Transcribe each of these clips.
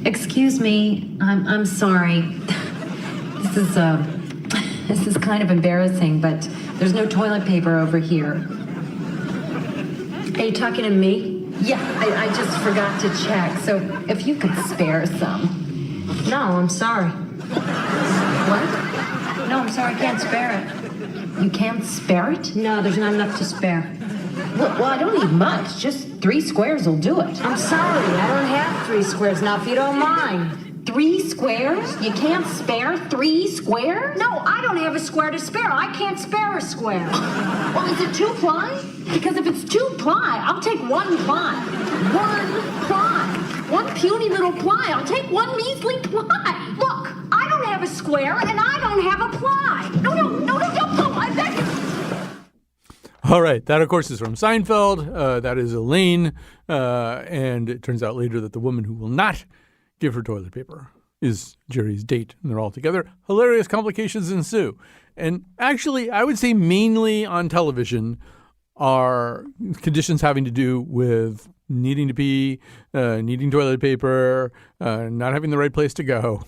Excuse me, I'm sorry. This is this is kind of embarrassing, but there's no toilet paper over here. Are you talking to me? Yeah, I just forgot to check. So if you could spare some. No, I'm sorry. What? No, I'm sorry, I can't spare it. You can't spare it? No, there's not enough to spare. Well, I don't need much. Just 3 squares will do it. I'm sorry, I don't have 3 squares now, if you don't mind. 3 squares? You can't spare 3 squares? No, I don't have a square to spare. I can't spare a square. Well, is it 2-ply? Because if it's 2-ply, I'll take 1 ply. 1 ply. 1 puny little ply. I'll take 1 measly ply. Look, I don't have a square and I don't have a ply. No, I beg you. All right. That, of course, is from Seinfeld. That is Elaine. And it turns out later that the woman who will not give her toilet paper is Jerry's date. And they're all together. Hilarious complications ensue. And actually, I would say mainly on television are conditions having to do with needing to pee, needing toilet paper, not having the right place to go.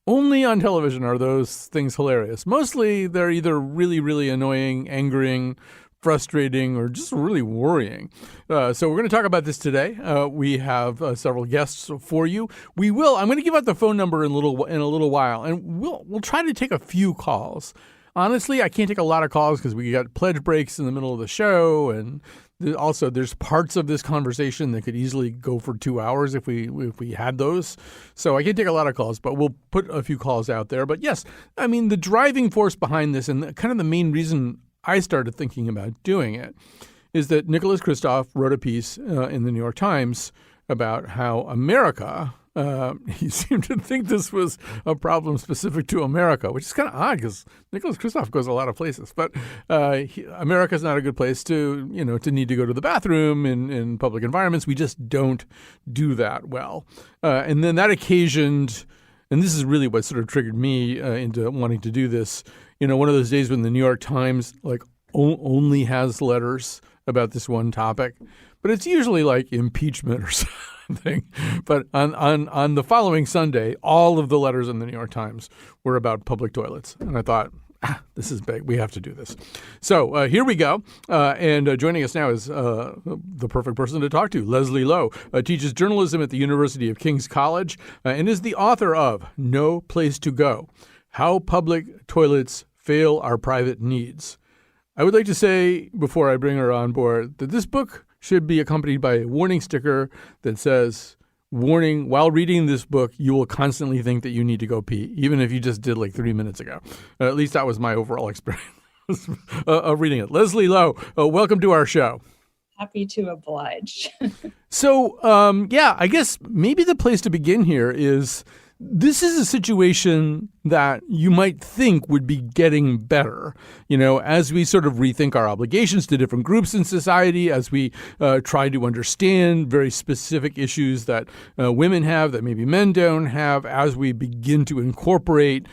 Only on television are those things hilarious. Mostly they're either really, really annoying, angering, frustrating, or just really worrying. So we're going to talk about this today. We have several guests for you. I'm going to give out the phone number in a little while, and we'll try to take a few calls. Honestly, I can't take a lot of calls because we got pledge breaks in the middle of the show, and also there's parts of this conversation that could easily go for 2 hours if we had those. So I can't take a lot of calls, but we'll put a few calls out there. But yes, I mean, the driving force behind this and kind of the main reason I started thinking about doing it is that Nicholas Kristof wrote a piece in the New York Times about how America, he seemed to think this was a problem specific to America, which is kind of odd because Nicholas Kristof goes a lot of places. But America's not a good place to need to go to the bathroom in public environments. We just don't do that well. And then that occasioned, and this is really what sort of triggered me into wanting to do this, one of those days when the New York Times only has letters about this one topic, but it's usually like impeachment or something. But on the following Sunday, all of the letters in the New York Times were about public toilets. And I thought, this is big. We have to do this. So here we go. And joining us now is the perfect person to talk to. Leslie Lowe teaches journalism at the University of King's College and is the author of No Place to Go: How Public Toilets Fail Our Private Needs. I would like to say, before I bring her on board, that this book should be accompanied by a warning sticker that says, warning, while reading this book, you will constantly think that you need to go pee, even if you just did 3 minutes ago. At least that was my overall experience of reading it. Leslie Lowe, welcome to our show. Happy to oblige. So, I guess maybe the place to begin here is this is a situation that you might think would be getting better, as we sort of rethink our obligations to different groups in society, as we try to understand very specific issues that women have that maybe men don't have, as we begin to incorporate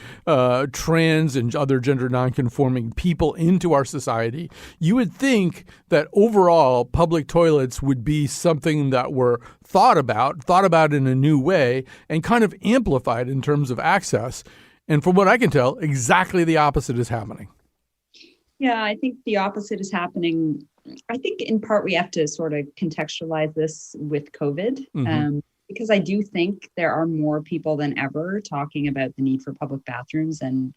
trans and other gender nonconforming people into our society. You would think that overall public toilets would be something that were thought about in a new way and kind of amplified in terms of access. And from what I can tell, exactly the opposite is happening. Yeah, I think the opposite is happening. I think in part we have to sort of contextualize this with COVID, because I do think there are more people than ever talking about the need for public bathrooms and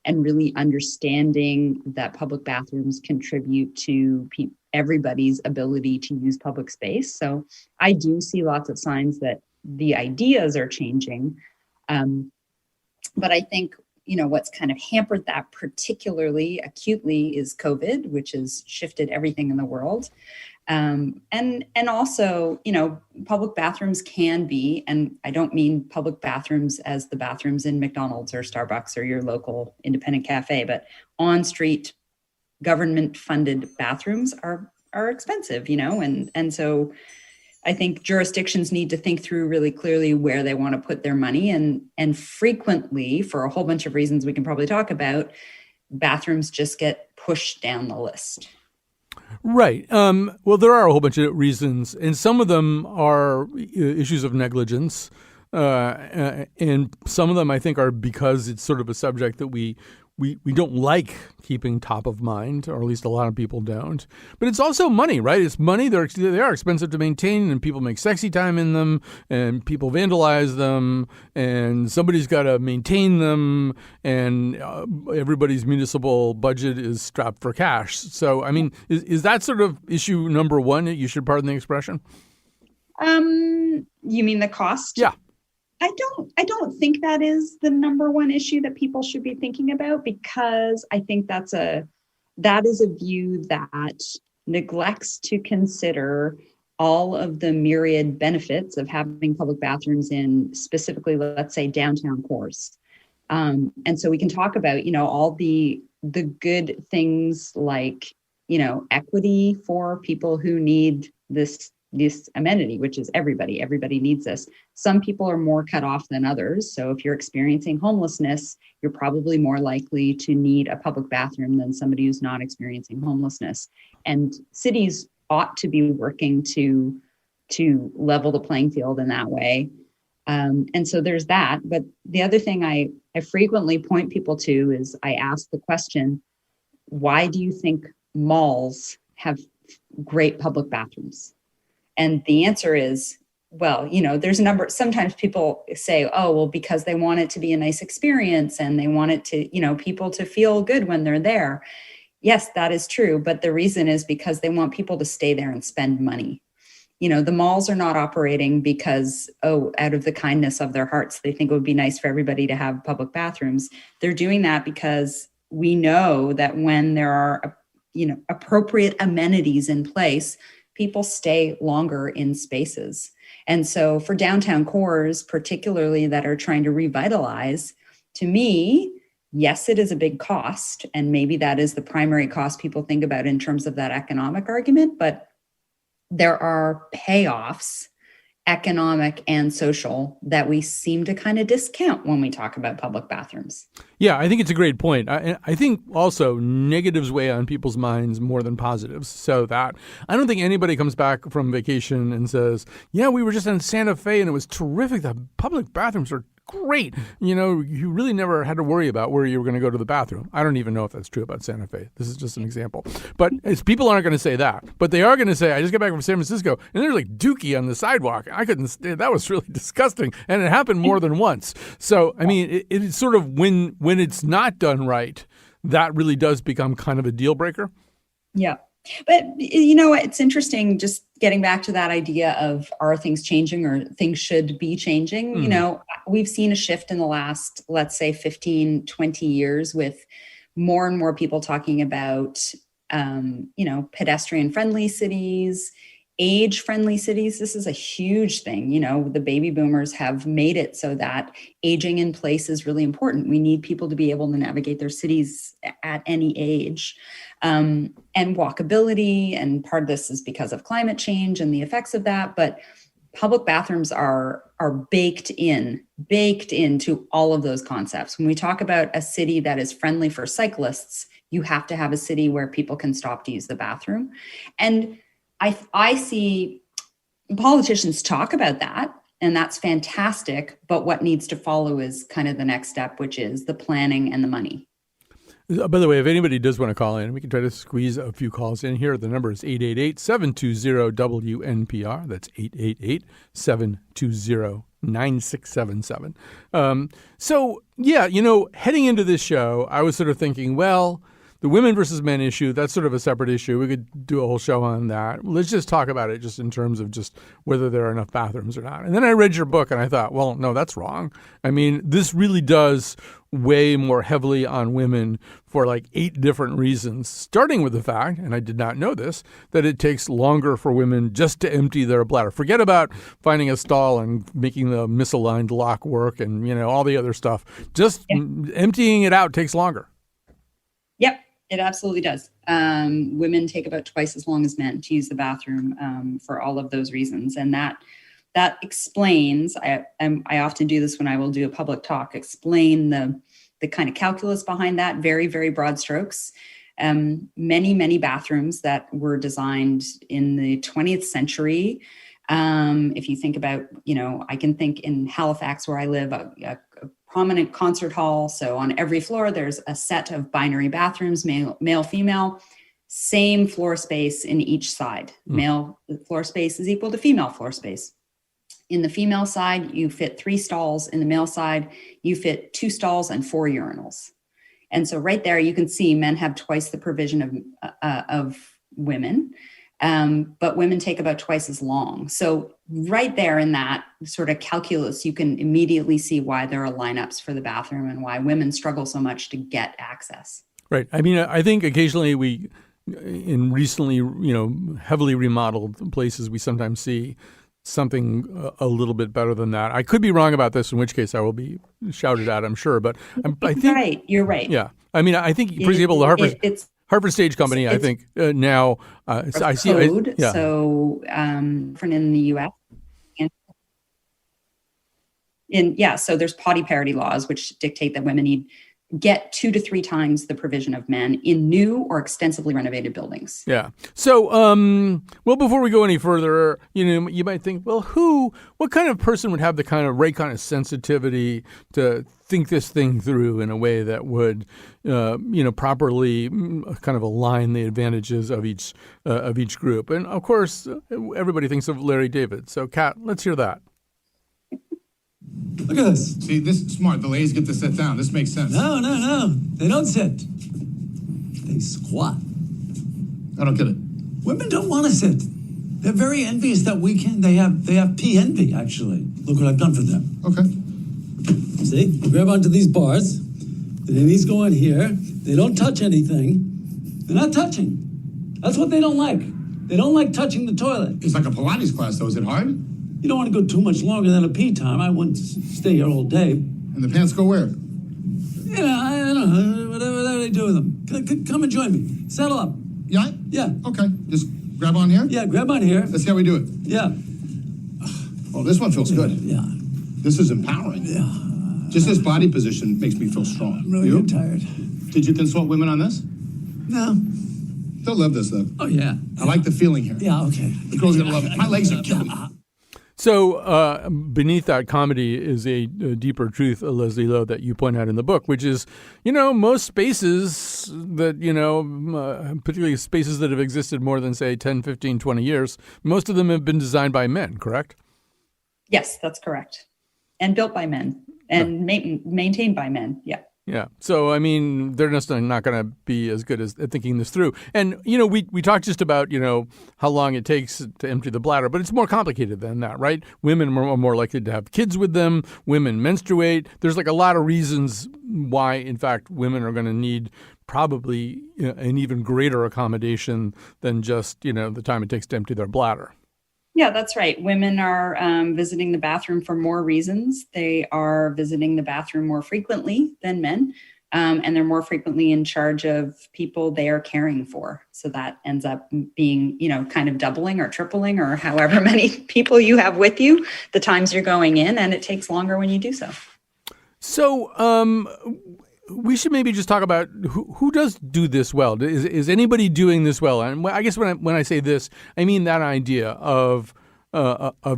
really understanding that public bathrooms contribute to everybody's ability to use public space. So I do see lots of signs that the ideas are changing. But I think, what's kind of hampered that particularly acutely is COVID, which has shifted everything in the world. And also, public bathrooms can be, and I don't mean public bathrooms as the bathrooms in McDonald's or Starbucks or your local independent cafe, but on-street government-funded bathrooms are expensive, and so I think jurisdictions need to think through really clearly where they want to put their money, and frequently, for a whole bunch of reasons we can probably talk about, bathrooms just get pushed down the list. Right. Well, there are a whole bunch of reasons, and some of them are issues of negligence. and some of them I think are because it's sort of a subject that we don't like keeping top of mind, or at least a lot of people don't. But it's also money, right? It's money. They are expensive to maintain, and people make sexy time in them, and people vandalize them, and somebody's got to maintain them, and everybody's municipal budget is strapped for cash. So, I mean, is that sort of issue number one? You should pardon the expression. You mean the cost? Yeah. I don't think that is the number one issue that people should be thinking about, because I think that is a view that neglects to consider all of the myriad benefits of having public bathrooms in specifically, let's say, downtown cores. And so we can talk about, all the good things like, equity for people who need this amenity, which is everybody. Everybody needs this. Some people are more cut off than others. So if you're experiencing homelessness, you're probably more likely to need a public bathroom than somebody who's not experiencing homelessness. And cities ought to be working to level the playing field in that way. And so there's that. But the other thing I frequently point people to is I ask the question, why do you think malls have great public bathrooms? And the answer is, well, there's a number. Sometimes people say, oh, well, because they want it to be a nice experience and they want it to, people to feel good when they're there. Yes, that is true. But the reason is because they want people to stay there and spend money. The malls are not operating because, out of the kindness of their hearts, they think it would be nice for everybody to have public bathrooms. They're doing that because we know that when there are, appropriate amenities in place, people stay longer in spaces. And so for downtown cores, particularly that are trying to revitalize, to me, yes, it is a big cost. And maybe that is the primary cost people think about in terms of that economic argument. But there are payoffs, economic and social, that we seem to kind of discount when we talk about public bathrooms. Yeah, I think it's a great point. I think also negatives weigh on people's minds more than positives. So that I don't think anybody comes back from vacation and says, yeah, we were just in Santa Fe and it was terrific. The public bathrooms are great. You really never had to worry about where you were going to go to the bathroom. I don't even know if that's true about Santa Fe. This is just an example. But people aren't going to say that. But they are going to say, I just got back from San Francisco and there's like Dookie on the sidewalk. I couldn't stand. That was really disgusting. And it happened more than once. So, I mean, it's sort of when it's not done right, that really does become kind of a deal breaker. Yeah. But, it's interesting just getting back to that idea of, are things changing or things should be changing? Mm-hmm. We've seen a shift in the last, let's say 15, 20 years with more and more people talking about, pedestrian friendly cities, age friendly cities. This is a huge thing. The baby boomers have made it so that aging in place is really important. We need people to be able to navigate their cities at any age. And walkability, and part of this is because of climate change and the effects of that. But public bathrooms are baked into all of those concepts. When we talk about a city that is friendly for cyclists, you have to have a city where people can stop to use the bathroom. And I see politicians talk about that, and that's fantastic. But what needs to follow is kind of the next step, which is the planning and the money. By the way, if anybody does want to call in, we can try to squeeze a few calls in here. The number is 888-720-WNPR. That's 888-720-9677. So, yeah, heading into this show, I was sort of thinking, well, the women versus men issue, that's sort of a separate issue. We could do a whole show on that. Let's just talk about it just in terms of just whether there are enough bathrooms or not. And then I read your book and I thought, well, no, that's wrong. I mean, this really does weigh more heavily on women for like 8 different reasons, starting with the fact, and I did not know this, that it takes longer for women just to empty their bladder. Forget about finding a stall and making the misaligned lock work and, all the other stuff. Just emptying it out takes longer. Yep. It absolutely does. Women take about twice as long as men to use the bathroom for all of those reasons. And that explains, I often do this when I will do a public talk, explain the kind of calculus behind that, very, very broad strokes. Many bathrooms that were designed in the 20th century If you think about, I can think in Halifax where I live, a prominent concert hall. So on every floor, there's a set of binary bathrooms, male, female, same floor space in each side. Male floor space is equal to female floor space. In the female side, you fit 3 stalls. In the male side, you fit 2 stalls and 4 urinals. And so right there, you can see men have twice the provision of women, but women take about twice as long. So right there in that sort of calculus, you can immediately see why there are lineups for the bathroom and why women struggle so much to get access. Right. I mean, I think occasionally in recently, heavily remodeled places, we sometimes see something a little bit better than that. I could be wrong about this, in which case I will be shouted at, I'm sure. But I think you're right. Yeah, I mean, I think, for example, the Harvard Stage Company, I think now I see. Code, so different in the U.S. So there's potty parity laws, which dictate that women get 2 to 3 times the provision of men in new or extensively renovated buildings. Yeah. So, well, before we go any further, you might think, well, what kind of person would have the kind of sensitivity to think this thing through in a way that would, properly kind of align the advantages of each group? And of course, everybody thinks of Larry David. So, Kat, let's hear that. Look at this. See, this is smart. The ladies get to sit down. This makes sense. No. They don't sit. They squat. I don't get it. Women don't want to sit. They're very envious that we can. They have pee envy, actually. Look what I've done for them. Okay. See? You grab onto these bars. Then these go in here. They don't touch anything. They're not touching. That's what they don't like. They don't like touching the toilet. It's like a Pilates class, though. Is it hard? You don't want to go too much longer than a pee time. I wouldn't stay here all day. And the pants go where? I don't know. Whatever they do with them. Come and join me. Settle up. Yeah? Yeah. Okay. Just grab on here? Yeah, grab on here. Let's see how we do it. Yeah. Oh, this one feels good. Yeah. This is empowering. Yeah. Just this body position makes me feel strong. I'm really tired. Did you consult women on this? No. They'll love this, though. Oh, yeah. I like the feeling here. Yeah, okay. The girls are going to love it. My legs are killing me. So beneath that comedy is a deeper truth, Leslie Lowe, that you point out in the book, which is, most spaces that, particularly spaces that have existed more than, say, 10, 15, 20 years, most of them have been designed by men, correct? Yes, that's correct. And built by men and maintained by men. Yeah. Yeah. So, I mean, they're just not going to be as good as thinking this through. And, we talked just about, how long it takes to empty the bladder, but it's more complicated than that, right? Women are more likely to have kids with them. Women menstruate. There's like a lot of reasons why, in fact, women are going to need probably an even greater accommodation than just, the time it takes to empty their bladder. Yeah, that's right. Women are visiting the bathroom for more reasons. They are visiting the bathroom more frequently than men, and they're more frequently in charge of people they are caring for. So that ends up being, kind of doubling or tripling or however many people you have with you, the times you're going in, and it takes longer when you do so. So we should maybe just talk about who does do this well. Is anybody doing this well? And I guess when I say this, I mean that idea of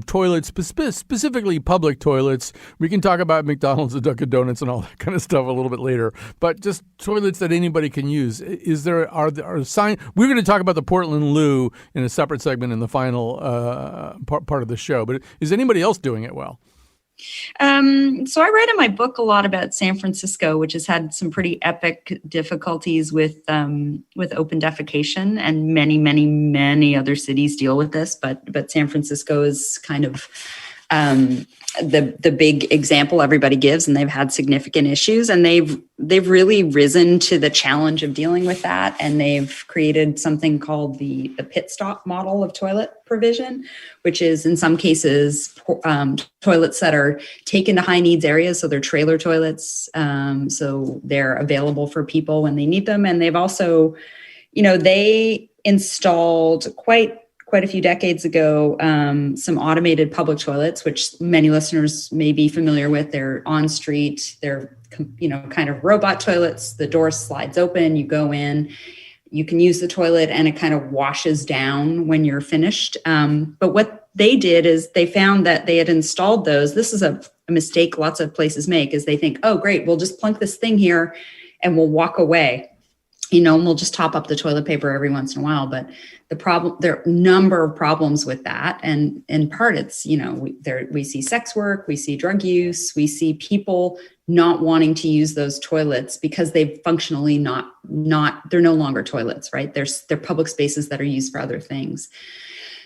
toilets, specifically public toilets. We can talk about McDonald's and Dunkin' Donuts and all that kind of stuff a little bit later. But just toilets that anybody can use. Are there signs? We're going to talk about the Portland Loo in a separate segment in the final part of the show. But is anybody else doing it well? So I write in my book a lot about San Francisco, which has had some pretty epic difficulties with open defecation, and many, many, many other cities deal with this. But San Francisco is kind of the big example everybody gives, and they've had significant issues, and they've really risen to the challenge of dealing with that, and they've created something called the pit stop model of toilet provision, which is in some cases toilets that are taken to high needs areas, so they're trailer toilets, so they're available for people when they need them, and they've also, they installed quite a few decades ago, some automated public toilets, which many listeners may be familiar with. They're on street. They're, kind of robot toilets. The door slides open. You go in. you can use the toilet and it kind of washes down when you're finished. But what they did is they found that they had installed those. This is a mistake lots of places make, is they think, oh, great, we'll just plunk this thing here and we'll walk away, and we'll just top up the toilet paper every once in a while. But there are a number of problems with that. And in part, it's, we see sex work, we see drug use, we see people not wanting to use those toilets because they've functionally they're no longer toilets, right? They're public spaces that are used for other things.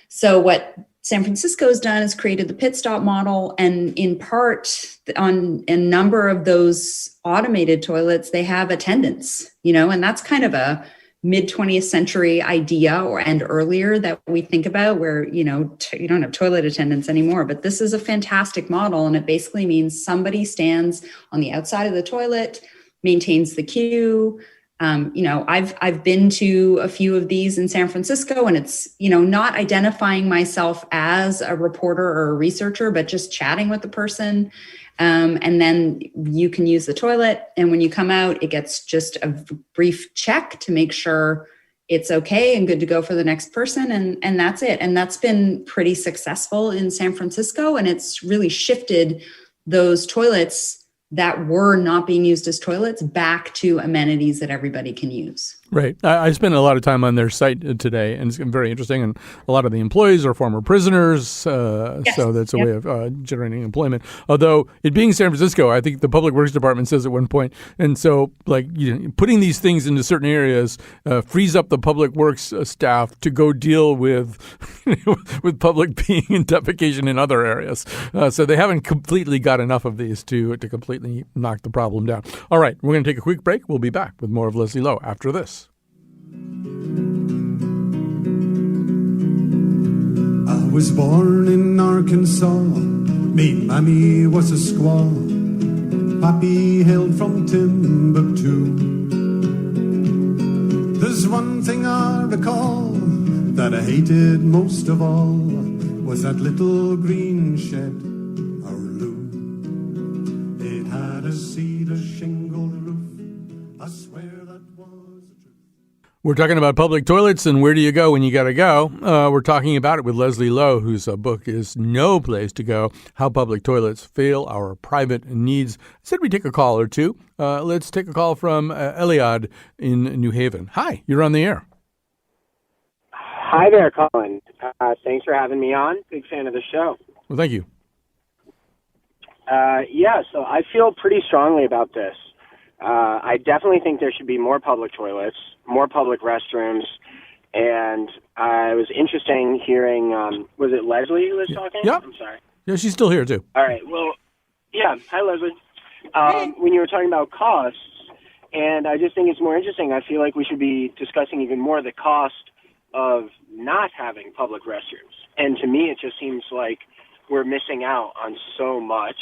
So what San Francisco's done is created the pit stop model. And in part, on a number of those automated toilets, they have attendants, and that's kind of a mid 20th century idea and earlier that we think about, where, you don't have toilet attendants anymore. But this is a fantastic model. And it basically means somebody stands on the outside of the toilet, maintains the queue. I've been to a few of these in San Francisco, and it's, not identifying myself as a reporter or a researcher, but just chatting with the person. And then you can use the toilet. And when you come out, it gets just a brief check to make sure it's okay and good to go for the next person. And that's it. And that's been pretty successful in San Francisco. And it's really shifted those toilets that were not being used as toilets back to amenities that everybody can use. Right. I spent a lot of time on their site today, and it's very interesting. And a lot of the employees are former prisoners, Yes. so that's a way of generating employment. Although it being San Francisco, I think the Public Works Department says at one point, and so putting these things into certain areas frees up the Public Works staff to go deal with with public peeing and defecation in other areas. So they haven't completely got enough of these to completely knock the problem down. All right, we're going to take a quick break. We'll be back with more of Leslie Lowe after this. I was born in Arkansas. Me mammy was a squaw. Pappy hailed from Timbuktu. There's one thing I recall that I hated most of all, was that little green shed, our loo. It had a cedar shingled roof. I swear that was the truth. We're talking about public toilets and where do you go when you got to go. We're talking about it with Leslie Lowe, whose book is No Place to Go, How Public Toilets Fail Our Private Needs. I said we take a call or two. Let's take a call from Eliad in New Haven. Hi, you're on the air. Hi there, Colin. Thanks for having me on. Big fan of the show. Well, thank you. So I feel pretty strongly about this. I definitely think there should be more public toilets, more public restrooms, and I was interesting hearing, was it Leslie who was talking? Yep. I'm sorry. Yeah, she's still here, too. All right. Well, yeah. Hi, Leslie. When you were talking about costs, and I just think it's more interesting, I feel like we should be discussing even more the cost of not having public restrooms. And to me, it just seems like we're missing out on so much.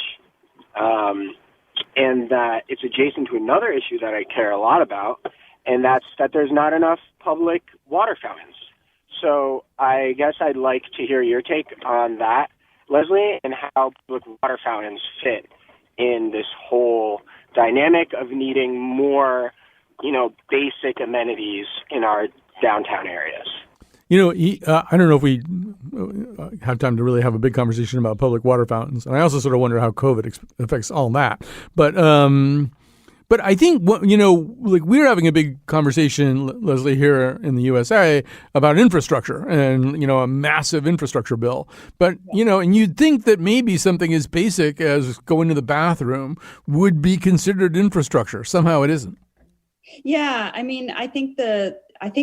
And that it's adjacent to another issue that I care a lot about, and that's that there's not enough public water fountains. So I guess I'd like to hear your take on that, Leslie, and how public water fountains fit in this whole dynamic of needing more, basic amenities in our downtown areas. I don't know if we have time to really have a big conversation about public water fountains. And I also sort of wonder how COVID affects all that. But I think, we're having a big conversation, Leslie, here in the USA about infrastructure and, a massive infrastructure bill. But, and you'd think that maybe something as basic as going to the bathroom would be considered infrastructure. Somehow it isn't. Yeah, I think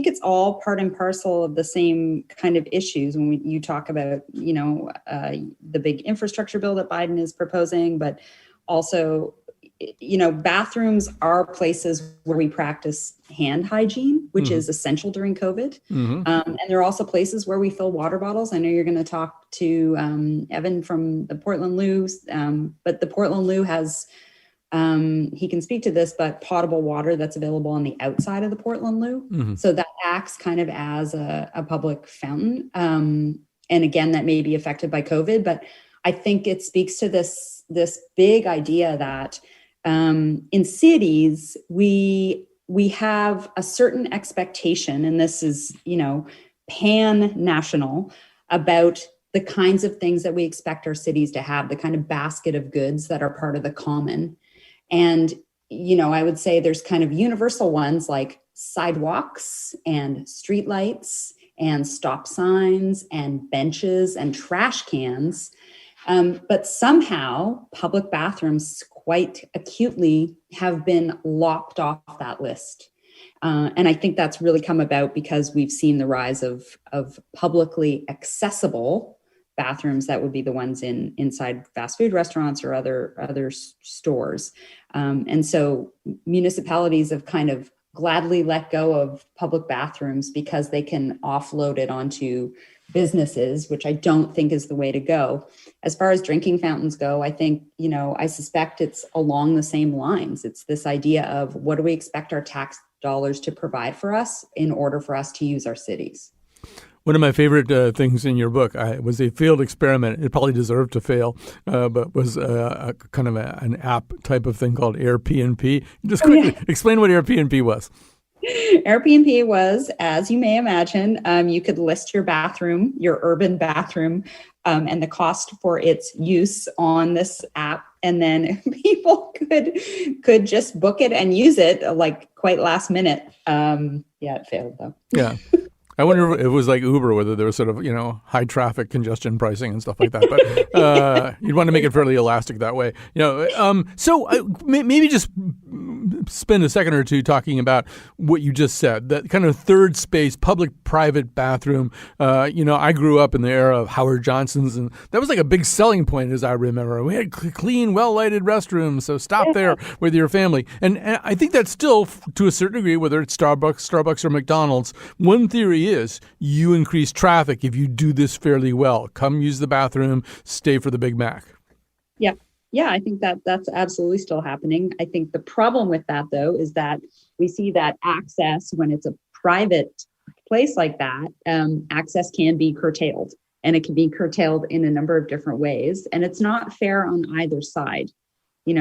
it's all part and parcel of the same kind of issues when you talk about, the big infrastructure bill that Biden is proposing, but also, bathrooms are places where we practice hand hygiene, which is essential during COVID. Mm-hmm. And there are also places where we fill water bottles. I know you're going to talk to Evan from the Portland Loo, but the Portland Loo has he can speak to this, but potable water that's available on the outside of the Portland Loo. Mm-hmm. So that acts kind of as a public fountain. And again, that may be affected by COVID, but I think it speaks to this big idea that in cities, we we have a certain expectation, and this is, pan-national, about the kinds of things that we expect our cities to have, the kind of basket of goods that are part of the common. And, I would say there's kind of universal ones like sidewalks and streetlights and stop signs and benches and trash cans. But somehow public bathrooms quite acutely have been lopped off that list. And I think that's really come about because we've seen the rise of publicly accessible bathrooms that would be the ones inside fast food restaurants or other stores. And so municipalities have kind of gladly let go of public bathrooms because they can offload it onto businesses, which I don't think is the way to go. As far as drinking fountains go, I think, I suspect it's along the same lines. It's this idea of what do we expect our tax dollars to provide for us in order for us to use our cities. One of my favorite things in your book was a failed experiment. It probably deserved to fail, but was a kind of an app type of thing called Airbnb. Just quickly explain what Airbnb was. Airbnb was, as you may imagine, you could list your bathroom, your urban bathroom, and the cost for its use on this app. And then people could just book it and use it like quite last minute. It failed though. Yeah. I wonder if it was like Uber, whether there was sort of, high traffic congestion pricing and stuff like that. But you'd want to make it fairly elastic that way. So maybe just spend a second or two talking about what you just said, that kind of third space, public-private bathroom. I grew up in the era of Howard Johnson's, and that was like a big selling point, as I remember. We had clean, well-lighted restrooms, so stop there with your family. And I think that's still, to a certain degree, whether it's Starbucks or McDonald's, one theory is you increase traffic if you do this fairly well. Come use the bathroom, stay for the Big Mac. Yeah, I think that's absolutely still happening. I think the problem with that, though, is that we see that access, when it's a private place like that, access can be curtailed, and it can be curtailed in a number of different ways. And it's not fair on either side.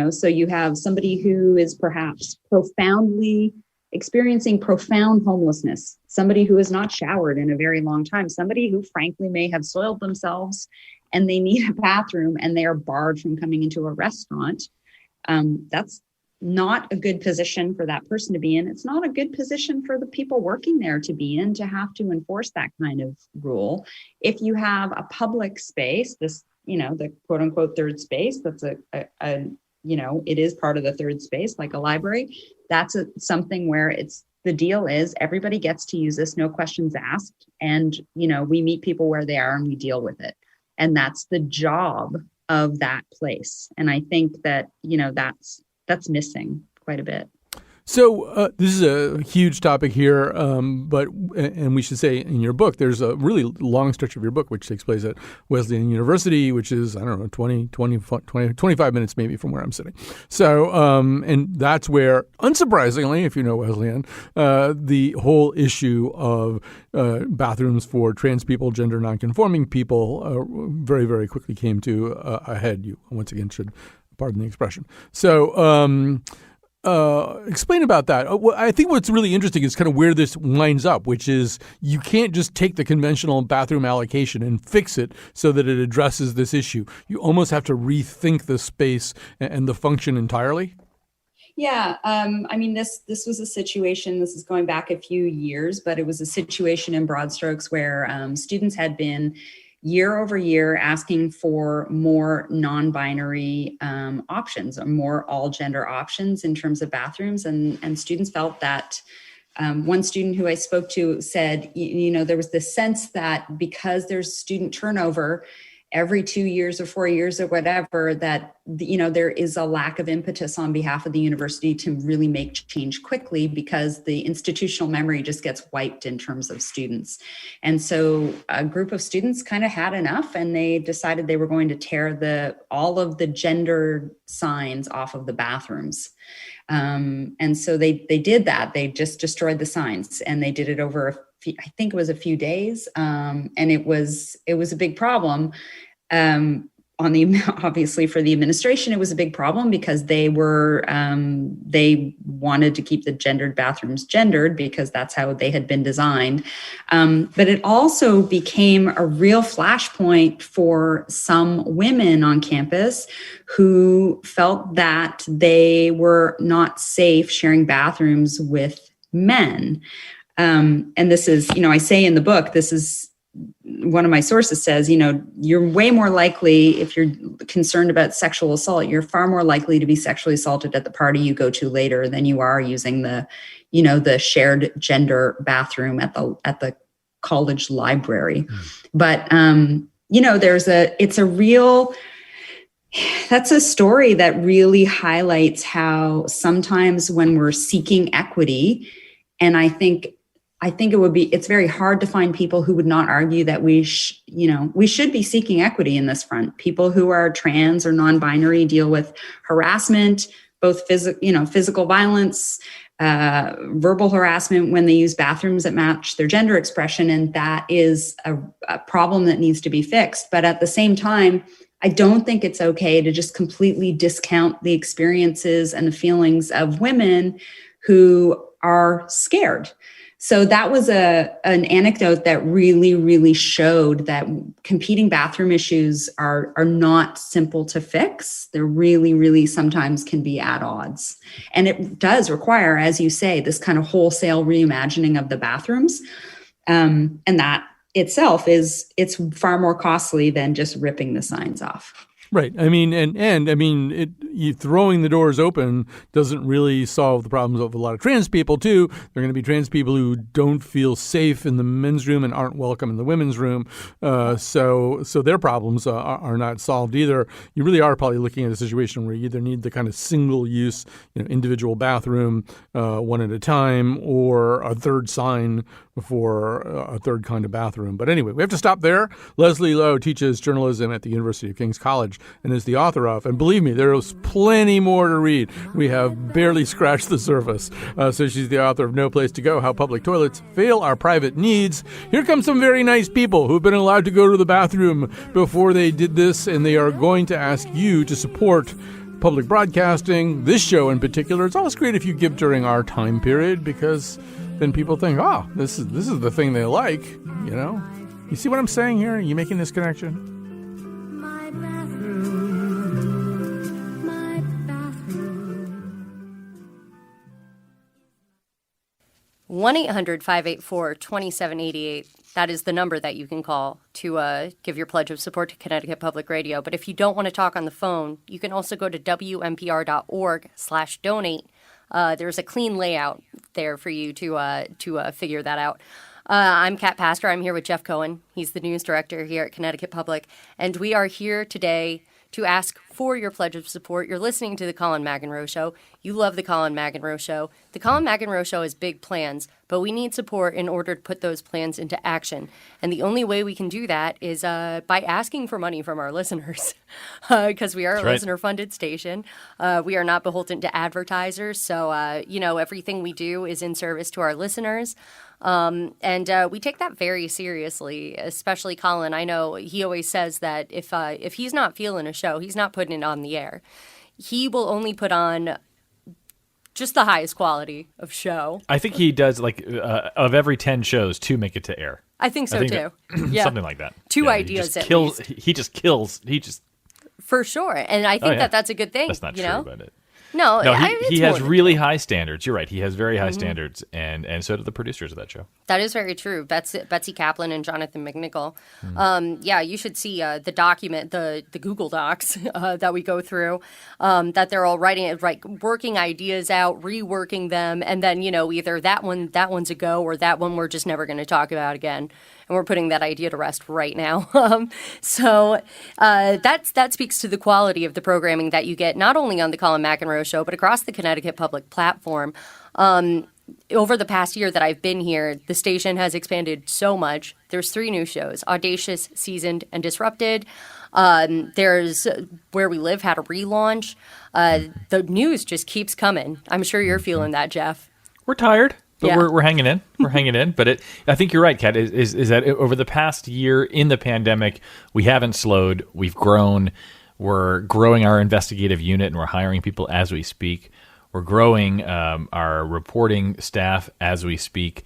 So you have somebody who is perhaps experiencing profound homelessness, somebody who has not showered in a very long time, somebody who frankly may have soiled themselves and they need a bathroom and they are barred from coming into a restaurant. That's not a good position for that person to be in. It's not a good position for the people working there to be in, to have to enforce that kind of rule. If you have a public space, the quote unquote third space, that's it is part of the third space, like a library. That's something where the deal is everybody gets to use this, no questions asked. And, we meet people where they are and we deal with it. And that's the job of that place. And I think that, that's missing quite a bit. So this is a huge topic here, and we should say in your book, there's a really long stretch of your book which takes place at Wesleyan University, which is, 25 minutes maybe from where I'm sitting. So, and that's where, unsurprisingly, if you know Wesleyan, the whole issue of bathrooms for trans people, gender nonconforming people, very, very quickly came to a head. You, once again, should pardon the expression. So, explain about that. I think what's really interesting is kind of where this winds up, which is you can't just take the conventional bathroom allocation and fix it so that it addresses this issue. You almost have to rethink the space and the function entirely. Yeah. This was a situation, this is going back a few years, but it was a situation in broad strokes where students had been year over year asking for more non-binary options, or more all-gender options in terms of bathrooms. And students felt that one student who I spoke to said, there was this sense that because there's student turnover every 2 years or 4 years or whatever, that, there is a lack of impetus on behalf of the university to really make change quickly because the institutional memory just gets wiped in terms of students. And so a group of students kind of had enough, and they decided they were going to tear all of the gender signs off of the bathrooms. And so they did that. They just destroyed the signs, and they did it over I think it was a few days. And it was a big problem. obviously for the administration, it was a big problem because they wanted to keep the gendered bathrooms gendered because that's how they had been designed. But it also became a real flashpoint for some women on campus who felt that they were not safe sharing bathrooms with men. And this is, I say in the book, this is one of my sources says, you're way more likely, if you're concerned about sexual assault, you're far more likely to be sexually assaulted at the party you go to later than you are using the shared gender bathroom at the college library. But, that's a story that really highlights how sometimes when we're seeking equity, and I think it's very hard to find people who would not argue that we should be seeking equity in this front. People who are trans or non-binary deal with harassment, both physical violence, verbal harassment when they use bathrooms that match their gender expression. And that is a problem that needs to be fixed. But at the same time, I don't think it's okay to just completely discount the experiences and the feelings of women who are scared. So that was an anecdote that really, really showed that competing bathroom issues are not simple to fix. They're really, really sometimes can be at odds. And it does require, as you say, this kind of wholesale reimagining of the bathrooms. And that itself it's far more costly than just ripping the signs off. Right. I mean, you throwing the doors open doesn't really solve the problems of a lot of trans people, too. There are going to be trans people who don't feel safe in the men's room and aren't welcome in the women's room. So their problems are not solved either. You really are probably looking at a situation where you either need the kind of single-use, individual bathroom, one at a time, or a third sign for a third kind of bathroom. But anyway, we have to stop there. Leslie Lowe teaches journalism at the University of King's College and is the author of, and believe me, there is plenty more to read. We have barely scratched the surface. So she's the author of No Place to Go, How Public Toilets Fail Our Private Needs. Here come some very nice people who've been allowed to go to the bathroom before they did this, and they are going to ask you to support public broadcasting, this show in particular. It's always great if you give during our time period, because then people think, oh, this is the thing they like, You see what I'm saying here? Are you making this connection? 1-800-584-2788. That is the number that you can call to give your pledge of support to Connecticut Public Radio. But if you don't want to talk on the phone, you can also go to WNPR.org/donate. There's a clean layout there for you to figure that out. I'm Kat Pastor. I'm here with Jeff Cohen. He's the news director here at Connecticut Public. And we are here today to ask for your pledge of support. You're listening to The Colin McEnroe Show. You love The Colin McEnroe Show. The Colin McEnroe Show has big plans, but we need support in order to put those plans into action. And the only way we can do that is by asking for money from our listeners, because we are a listener-funded station. We are not beholden to advertisers, so everything we do is in service to our listeners. And we take that very seriously, especially Colin. I know he always says that if he's not feeling a show, he's not putting it on the air. He will only put on just the highest quality of show. I think he does, of every 10 shows, 2 make it to air. I think so, too. Yeah. Something like that. 2 ideas at least. He just kills. For sure. And I think that's a good thing. That's not true, but No, he has really high standards. You're right. He has very high standards, and so do the producers of that show. That is very true. Betsy Kaplan and Jonathan McNichol. You should see the document, the Google Docs that we go through, that they're all writing, working ideas out, reworking them, and then, either that one's a go, or that one we're just never going to talk about again. And we're putting that idea to rest right now. So that speaks to the quality of the programming that you get, not only on the Colin McEnroe Show, but across the Connecticut Public platform. Over the past year that I've been here, the station has expanded so much. There's 3 new shows: Audacious, Seasoned, and Disrupted. There's Where We Live had a relaunch. The news just keeps coming. I'm sure you're feeling that, Jeff. We're tired. But Yeah. we're hanging in. We're hanging in. But I think you're right, Kat, is that over the past year in the pandemic, we haven't slowed. We've grown. We're growing our investigative unit, and we're hiring people as we speak. We're growing our reporting staff as we speak.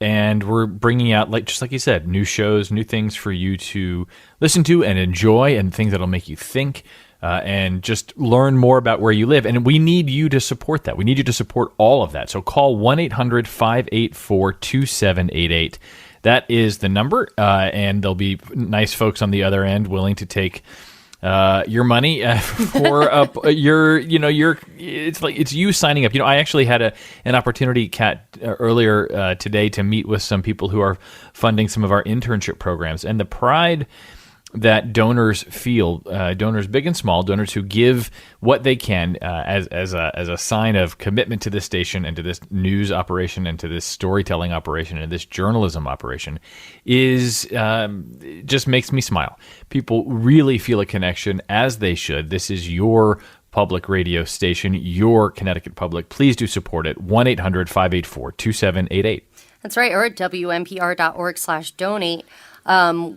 And we're bringing out, just like you said, new shows, new things for you to listen to and enjoy, and things that'll make you think and just learn more about where you live. And we need you to support that. We need you to support all of that. So call 1-800-584-2788. That is the number, and there'll be nice folks on the other end willing to take your money for it's you signing up. I actually had an opportunity, Kat, earlier today to meet with some people who are funding some of our internship programs, and the pride that donors feel, donors big and small, donors who give what they can as a sign of commitment to this station and to this news operation and to this storytelling operation and this journalism operation is just makes me smile. People really feel a connection, as they should. This is your public radio station, your Connecticut Public. Please do support it. 1-800-584-2788. That's right, or at WNPR.org/donate.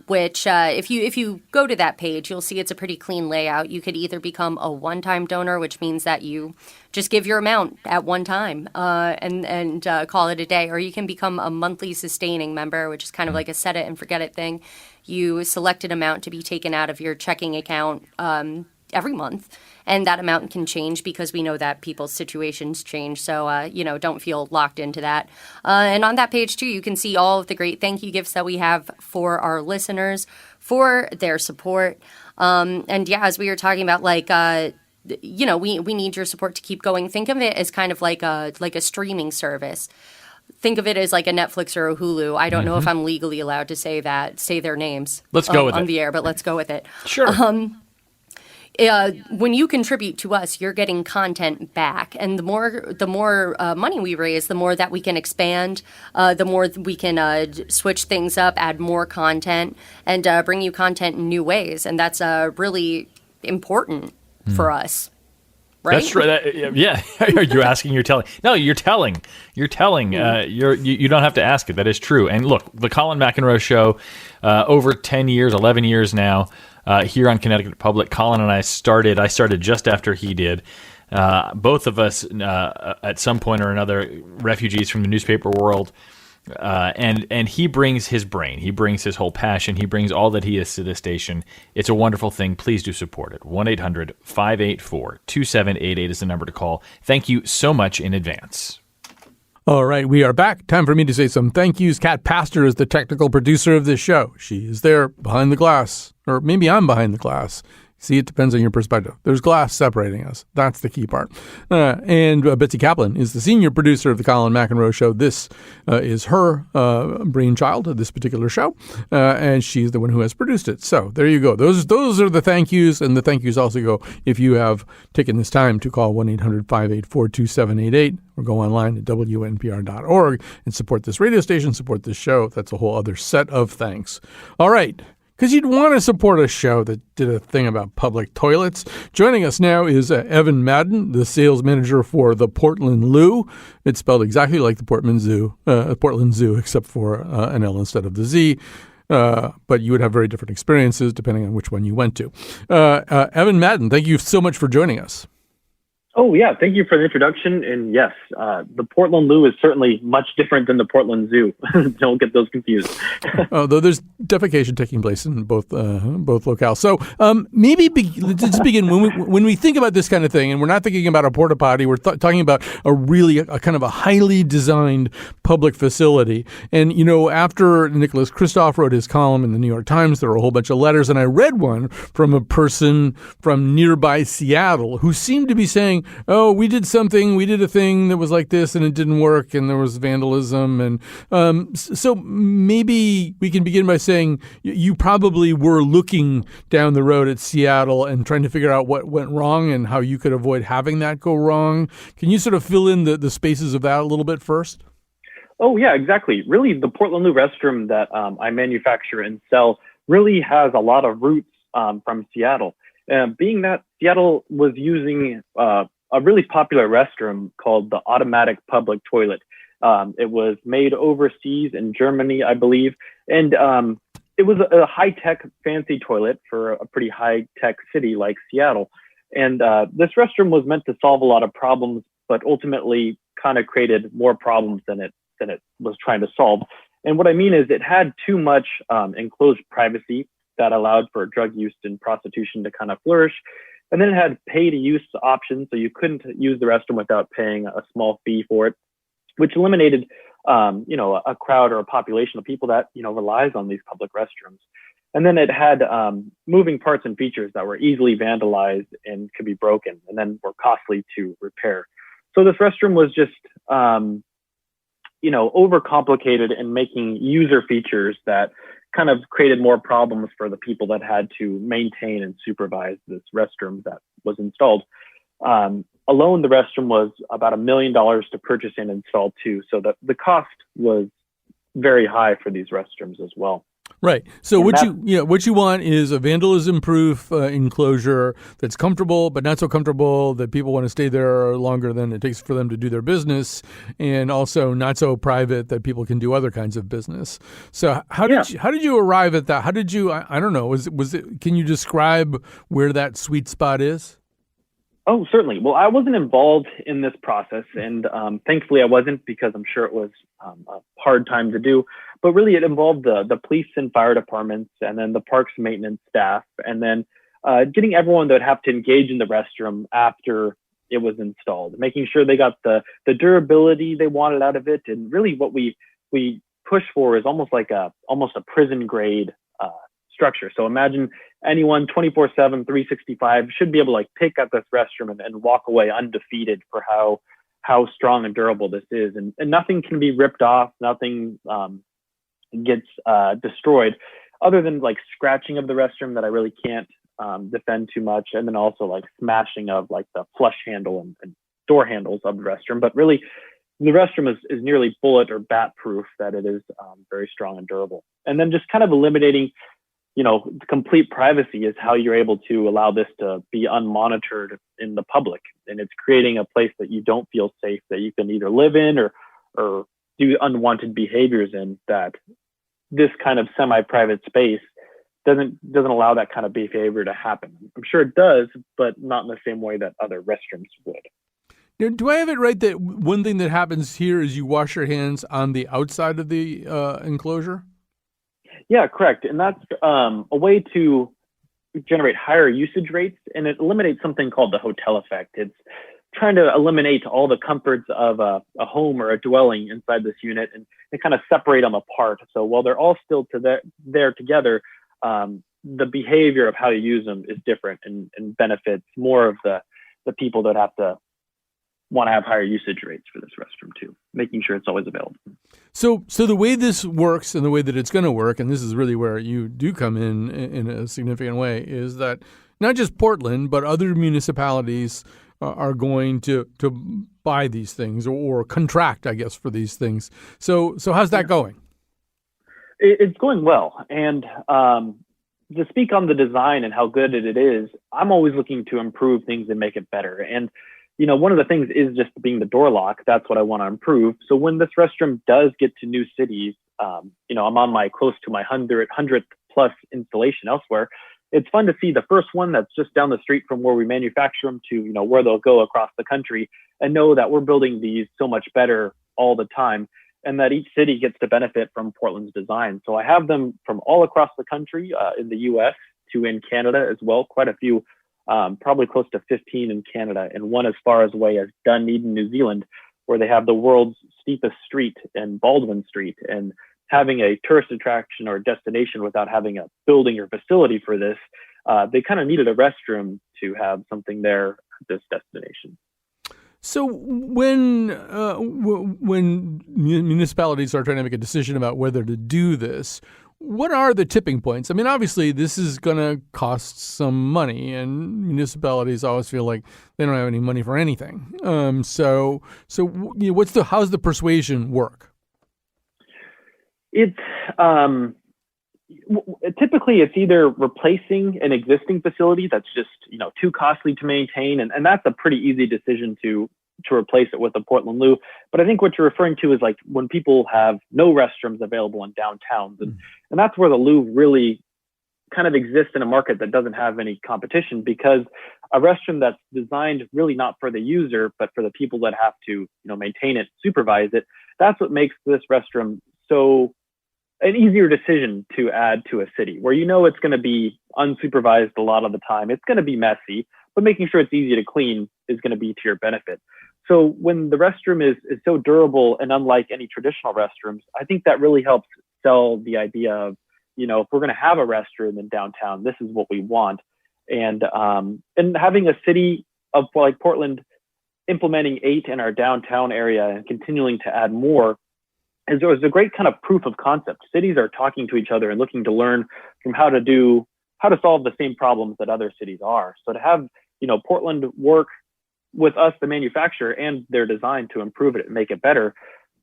Which if you go to that page, you'll see it's a pretty clean layout. You could either become a one-time donor, which means that you just give your amount at one time and call it a day, or you can become a monthly sustaining member, which is kind of like a set it and forget it thing. You select an amount to be taken out of your checking account every month. And that amount can change because we know that people's situations change. So, don't feel locked into that. And on that page, too, you can see all of the great thank you gifts that we have for our listeners, for their support. And yeah, as we were talking about, we need your support to keep going. Think of it as kind of like a streaming service. Think of it as like a Netflix or a Hulu. I don't know if I'm legally allowed to say their names. Let's go with it. On the air, but let's go with it. Sure. When you contribute to us, you're getting content back, and the more money we raise, the more that we can expand, the more we can switch things up, add more content, and bring you content in new ways, and that's really important for us. Right? That's right. Yeah. Are you asking? You're telling. No, you're telling. You're telling. You don't have to ask it. That is true. And look, the Colin McEnroe Show, over 10 years, 11 years now, here on Connecticut Public. Colin and I started just after he did. Both of us, at some point or another, refugees from the newspaper world. And he brings his brain. He brings his whole passion. He brings all that he is to this station. It's a wonderful thing. Please do support it. 1-800-584-2788 is the number to call. Thank you so much in advance. All right, we are back. Time for me to say some thank yous. Kat Pastor is the technical producer of this show. She is there behind the glass, or maybe I'm behind the glass. See, it depends on your perspective. There's glass separating us. That's the key part. And Betsy Kaplan is the senior producer of the Colin McEnroe Show. This is her brainchild of this particular show, and she's the one who has produced it. So there you go. Those are the thank yous, and the thank yous also go if you have taken this time to call 1-800-584-2788 or go online at WNPR.org and support this radio station, support this show. That's a whole other set of thanks. All right. Because you'd want to support a show that did a thing about public toilets. Joining us now is Evan Madden, the sales manager for the Portland Loo. It's spelled exactly like the Portland Zoo, except for an L instead of the Z. But you would have very different experiences depending on which one you went to. Evan Madden, thank you so much for joining us. Oh, yeah. Thank you for the introduction. And yes, the Portland Loo is certainly much different than the Portland Zoo. Don't get those confused. Though there's defecation taking place in both locales. So maybe let's begin. When we think about this kind of thing, and we're not thinking about a porta potty, we're talking about a kind of a highly designed public facility. And, after Nicholas Kristof wrote his column in the New York Times, there were a whole bunch of letters. And I read one from a person from nearby Seattle who seemed to be saying, oh, we did a thing that was like this and it didn't work and there was vandalism. And so maybe we can begin by saying you probably were looking down the road at Seattle and trying to figure out what went wrong and how you could avoid having that go wrong. Can you sort of fill in the spaces of that a little bit first? Oh, yeah, exactly. Really, the Portland Loo restroom that I manufacture and sell really has a lot of roots from Seattle. Being that Seattle was using a really popular restroom called the automatic public toilet. It was made overseas in Germany, I believe. And it was a high-tech, fancy toilet for a pretty high-tech city like Seattle. And this restroom was meant to solve a lot of problems, but ultimately kind of created more problems than it was trying to solve. And what I mean is it had too much enclosed privacy that allowed for drug use and prostitution to kind of flourish. And then it had pay-to-use options, so you couldn't use the restroom without paying a small fee for it, which eliminated, a crowd or a population of people that, relies on these public restrooms. And then it had moving parts and features that were easily vandalized and could be broken and then were costly to repair. So this restroom was just, overcomplicated in making user features that kind of created more problems for the people that had to maintain and supervise this restroom that was installed. Alone, the restroom was about $1 million to purchase and install too. So the cost was very high for these restrooms as well. Right. So what you want is a vandalism-proof enclosure that's comfortable, but not so comfortable that people want to stay there longer than it takes for them to do their business, and also not so private that people can do other kinds of business. So how did you arrive at that? How did you? I don't know. Was it? Can you describe where that sweet spot is? Oh, certainly. Well, I wasn't involved in this process, and thankfully I wasn't, because I'm sure it was a hard time to do. But really, it involved the police and fire departments, and then the parks maintenance staff, and then getting everyone that would have to engage in the restroom after it was installed, making sure they got the durability they wanted out of it. And really, what we push for is almost a prison grade structure. So imagine anyone 24/7, 365 should be able to pick up this restroom and walk away undefeated for how strong and durable this is. And nothing can be ripped off. Nothing gets destroyed other than scratching of the restroom that I really can't defend too much. And then also smashing of the flush handle and door handles of the restroom. But really, the restroom is nearly bullet or bat proof that it is very strong and durable. And then just kind of eliminating complete privacy is how you're able to allow this to be unmonitored in the public. And it's creating a place that you don't feel safe, that you can either live in or do unwanted behaviors in, that this kind of semi-private space doesn't allow that kind of behavior to happen. I'm sure it does, but not in the same way that other restrooms would. Now, do I have it right that one thing that happens here is you wash your hands on the outside of the enclosure? Yeah, correct. And that's a way to generate higher usage rates, and it eliminates something called the hotel effect. It's trying to eliminate all the comforts of a home or a dwelling inside this unit and kind of separate them apart. So while they're all still there together, the behavior of how you use them is different and benefits more of the people that have to want to have higher usage rates for this restroom too, making sure it's always available. So the way this works and the way that it's going to work, and this is really where you do come in a significant way, is that not just Portland, but other municipalities are going to buy these things or contract, I guess, for these things. So how's that going? It's going well. And to speak on the design and how good it is, I'm always looking to improve things and make it better. And one of the things is just being the door lock. That's what I want to improve. So when this restroom does get to new cities, I'm on close to my 100th plus installation elsewhere. It's fun to see the first one that's just down the street from where we manufacture them to, where they'll go across the country, and know that we're building these so much better all the time, and that each city gets to benefit from Portland's design. So I have them from all across the country, in the US to in Canada as well, quite a few. Probably close to 15 in Canada, and one as far away as Dunedin, New Zealand, where they have the world's steepest street in Baldwin Street. And having a tourist attraction or destination without having a building or facility for this, they kind of needed a restroom to have something there at this destination. So when municipalities are trying to make a decision about whether to do this, what are the tipping points? I mean, obviously, this is going to cost some money, and municipalities always feel like they don't have any money for anything. So how's the persuasion work? It's typically it's either replacing an existing facility that's just too costly to maintain, and that's a pretty easy decision to to replace it with a Portland loo. But I think what you're referring to is like when people have no restrooms available in downtowns, and that's where the loo really kind of exists in a market that doesn't have any competition, because a restroom that's designed really not for the user, but for the people that have to, maintain it, supervise it. That's what makes this restroom so an easier decision to add to a city where it's going to be unsupervised a lot of the time. It's going to be messy, but making sure it's easy to clean is going to be to your benefit. So when the restroom is so durable and unlike any traditional restrooms, I think that really helps sell the idea of, if we're going to have a restroom in downtown, this is what we want. And having a city of like Portland implementing 8 in our downtown area and continuing to add more is a great kind of proof of concept. Cities are talking to each other and looking to learn from how to solve the same problems that other cities are. So to have, Portland work with us, the manufacturer, and their design to improve it and make it better,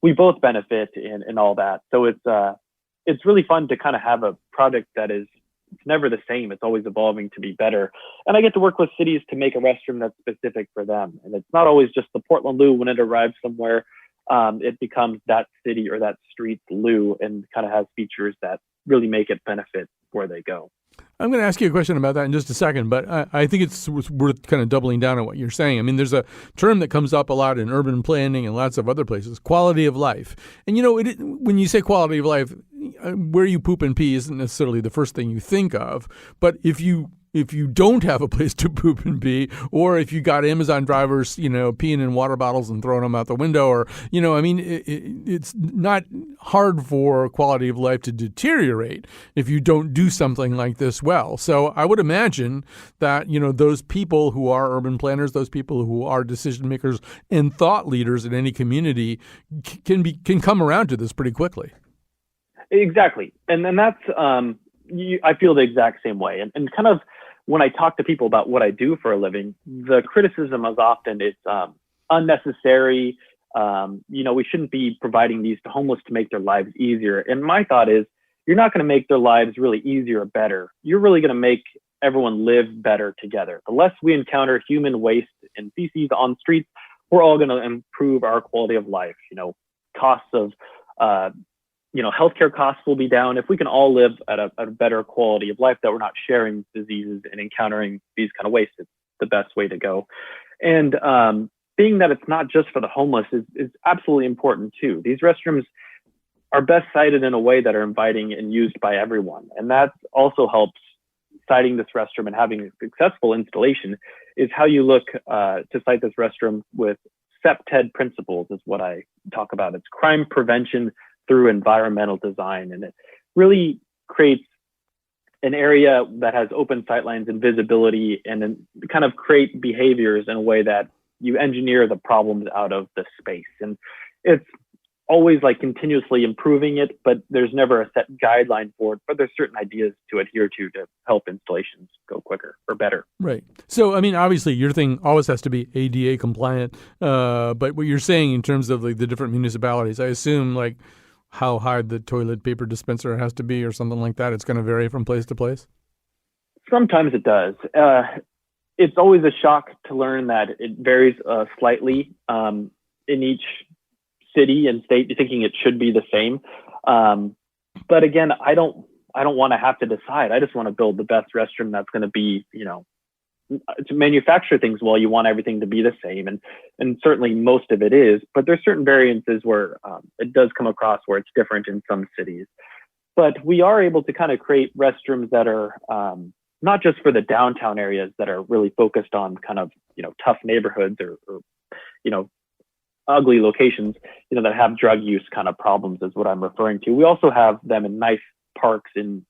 we both benefit in all that. So it's really fun to kind of have a product that it's never the same. It's always evolving to be better. And I get to work with cities to make a restroom that's specific for them. And it's not always just the Portland loo. When it arrives somewhere, it becomes that city or that street's loo and kind of has features that really make it benefit where they go. I'm going to ask you a question about that in just a second, but I think it's worth kind of doubling down on what you're saying. I mean, there's a term that comes up a lot in urban planning and lots of other places, quality of life. And, when you say quality of life, where you poop and pee isn't necessarily the first thing you think of. But if you don't have a place to poop and pee, or if you got Amazon drivers, peeing in water bottles and throwing them out the window, or, it's not hard for quality of life to deteriorate if you don't do something like this well. So I would imagine that, those people who are urban planners, those people who are decision makers and thought leaders in any community can come around to this pretty quickly. Exactly. And that's, I feel the exact same way. And kind of, when I talk to people about what I do for a living, the criticism is often it's unnecessary. We shouldn't be providing these to homeless to make their lives easier. And my thought is, you're not going to make their lives really easier or better. You're really going to make everyone live better together. The less we encounter human waste and feces on streets, we're all going to improve our quality of life. Costs of healthcare costs will be down if we can all live at a better quality of life, that we're not sharing diseases and encountering these kind of waste. It's the best way to go. And being that it's not just for the homeless is absolutely important too. These restrooms are best sited in a way that are inviting and used by everyone. And that also helps siting this restroom and having a successful installation is how you look to site this restroom with CEPTED principles is what I talk about. It's crime prevention through environmental design. And it really creates an area that has open sightlines and visibility, and then kind of create behaviors in a way that you engineer the problems out of the space. And it's always like continuously improving it, but there's never a set guideline for it, but there's certain ideas to adhere to help installations go quicker or better. Right. So, I mean, obviously your thing always has to be ADA compliant. But what you're saying in terms of like the different municipalities, I assume like how high the toilet paper dispenser has to be or something like that, it's going to vary from place to place? Sometimes it does. It's always a shock to learn that it varies slightly in each city and state, thinking it should be the same. But again, I don't want to have to decide. I just want to build the best restroom that's going to be, to manufacture things well, you want everything to be the same. And certainly most of it is, but there's certain variances where it does come across where it's different in some cities. But we are able to kind of create restrooms that are not just for the downtown areas that are really focused on kind of, tough neighborhoods or ugly locations, that have drug use kind of problems is what I'm referring to. We also have them in nice parks in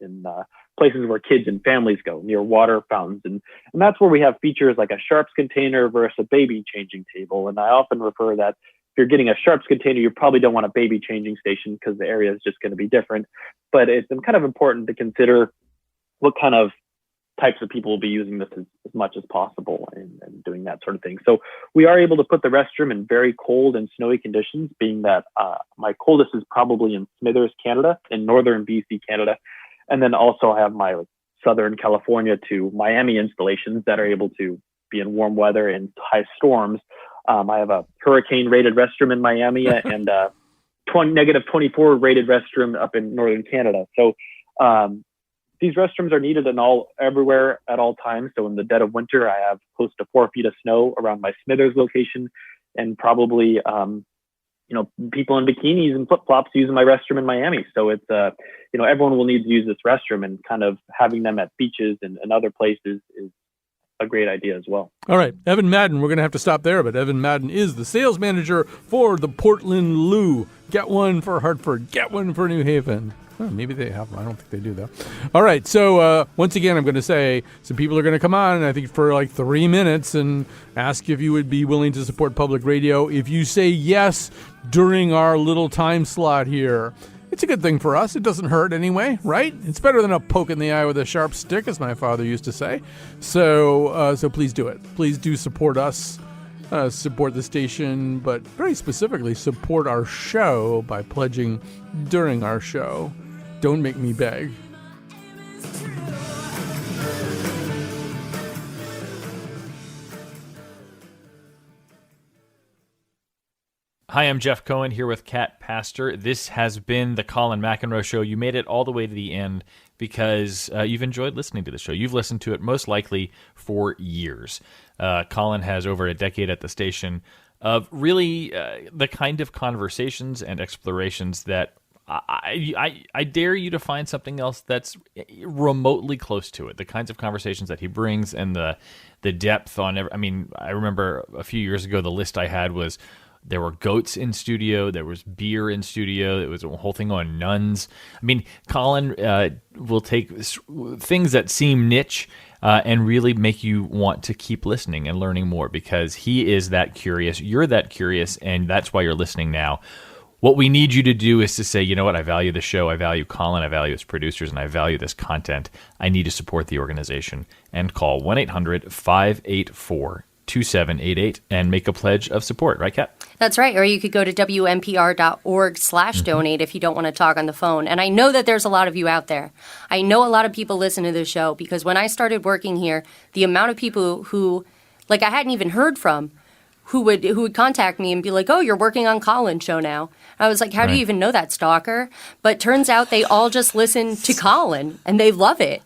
places where kids and families go, near water fountains. And that's where we have features like a Sharps container versus a baby changing table. And I often refer that if you're getting a Sharps container, you probably don't want a baby changing station because the area is just going to be different. But it's kind of important to consider what kind of types of people will be using this as much as possible and doing that sort of thing. So we are able to put the restroom in very cold and snowy conditions, being that my coldest is probably in Smithers, Canada, in northern BC, Canada. And then also I have my Southern California to Miami installations that are able to be in warm weather and high storms. I have a hurricane-rated restroom in Miami and a negative 24 rated restroom up in northern Canada. So these restrooms are needed everywhere at all times. So in the dead of winter, I have close to 4 feet of snow around my Smithers location, and probably people in bikinis and flip-flops using my restroom in Miami. So it's everyone will need to use this restroom, and kind of having them at beaches and other places is a great idea as well. All right, Evan Madden, we're going to have to stop there, but Evan Madden is the sales manager for the Portland Loo. Get one for Hartford, get one for New Haven. Well, maybe they have them. I don't think they do, though. All right, so once again, I'm going to say some people are going to come on, I think, for like 3 minutes and ask if you would be willing to support public radio. If you say yes during our little time slot here, it's a good thing for us. It doesn't hurt anyway, right? It's better than a poke in the eye with a sharp stick, as my father used to say. So please do it. Please do support us, support the station, but very specifically support our show by pledging during our show. Don't make me beg. Hi, I'm Jeff Cohen here with Kat Pastor. This has been the Colin McEnroe Show. You made it all the way to the end because you've enjoyed listening to the show. You've listened to it most likely for years. Colin has over a decade at the station of really the kind of conversations and explorations that I dare you to find something else that's remotely close to it. The kinds of conversations that he brings and the depth on every. I mean, I remember a few years ago the list I had was there were goats in studio, there was beer in studio, it was a whole thing on nuns. I mean, Colin will take things that seem niche and really make you want to keep listening and learning more because he is that curious, you're that curious, and that's why you're listening now. What we need you to do is to say, you know what, I value the show, I value Colin, I value his producers, and I value this content. I need to support the organization. And call 1-800-584-2788 and make a pledge of support. Right, Kat? That's right. Or you could go to WNPR.org/donate if you don't want to talk on the phone. And I know that there's a lot of you out there. I know a lot of people listen to this show because when I started working here, the amount of people who, like, I hadn't even heard from, who would contact me and be like, oh, you're working on Colin's show now. I was like, how do you even know that, stalker? But turns out they all just listen to Colin, and they love it.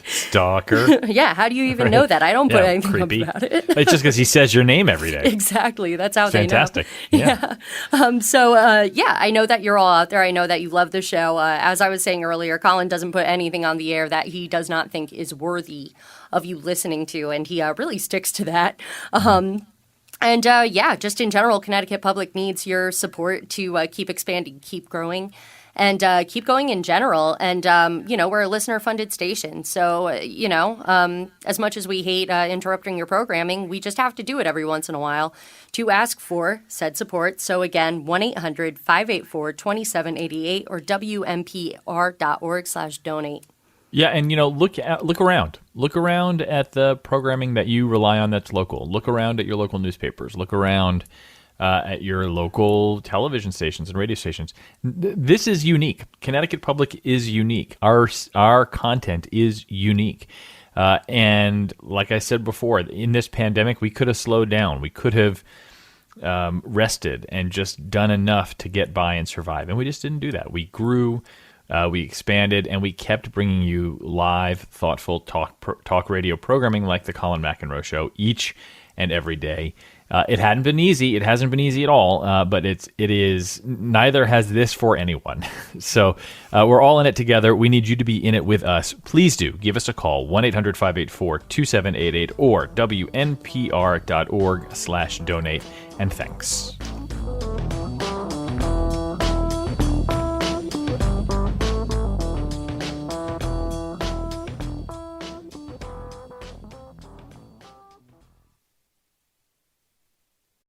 Stalker. Yeah, how do you even know that? I don't put anything creepy. up about it. It's just because he says your name every day. Exactly. That's how they know. Fantastic. Yeah. I know that you're all out there. I know that you love the show. As I was saying earlier, Colin doesn't put anything on the air that he does not think is worthy of you listening to, and he really sticks to that. And just in general, Connecticut Public needs your support to keep expanding, keep growing, and keep going in general. And, we're a listener-funded station. So, as much as we hate interrupting your programming, we just have to do it every once in a while to ask for said support. So, again, 1-800-584-2788 or WNPR.org/donate. Yeah, and look around. Look around at the programming that you rely on that's local. Look around at your local newspapers. Look around at your local television stations and radio stations. This is unique. Connecticut Public is unique. Our content is unique. And like I said before, in this pandemic, we could have slowed down. We could have rested and just done enough to get by and survive. And we just didn't do that. We grew. We expanded, and we kept bringing you live, thoughtful talk radio programming like the Colin McEnroe Show each and every day. It hadn't been easy. It hasn't been easy at all, but it is. Neither has this for anyone. So we're all in it together. We need you to be in it with us. Please do give us a call, 1-800-584-2788 or WNPR.org/donate. And thanks.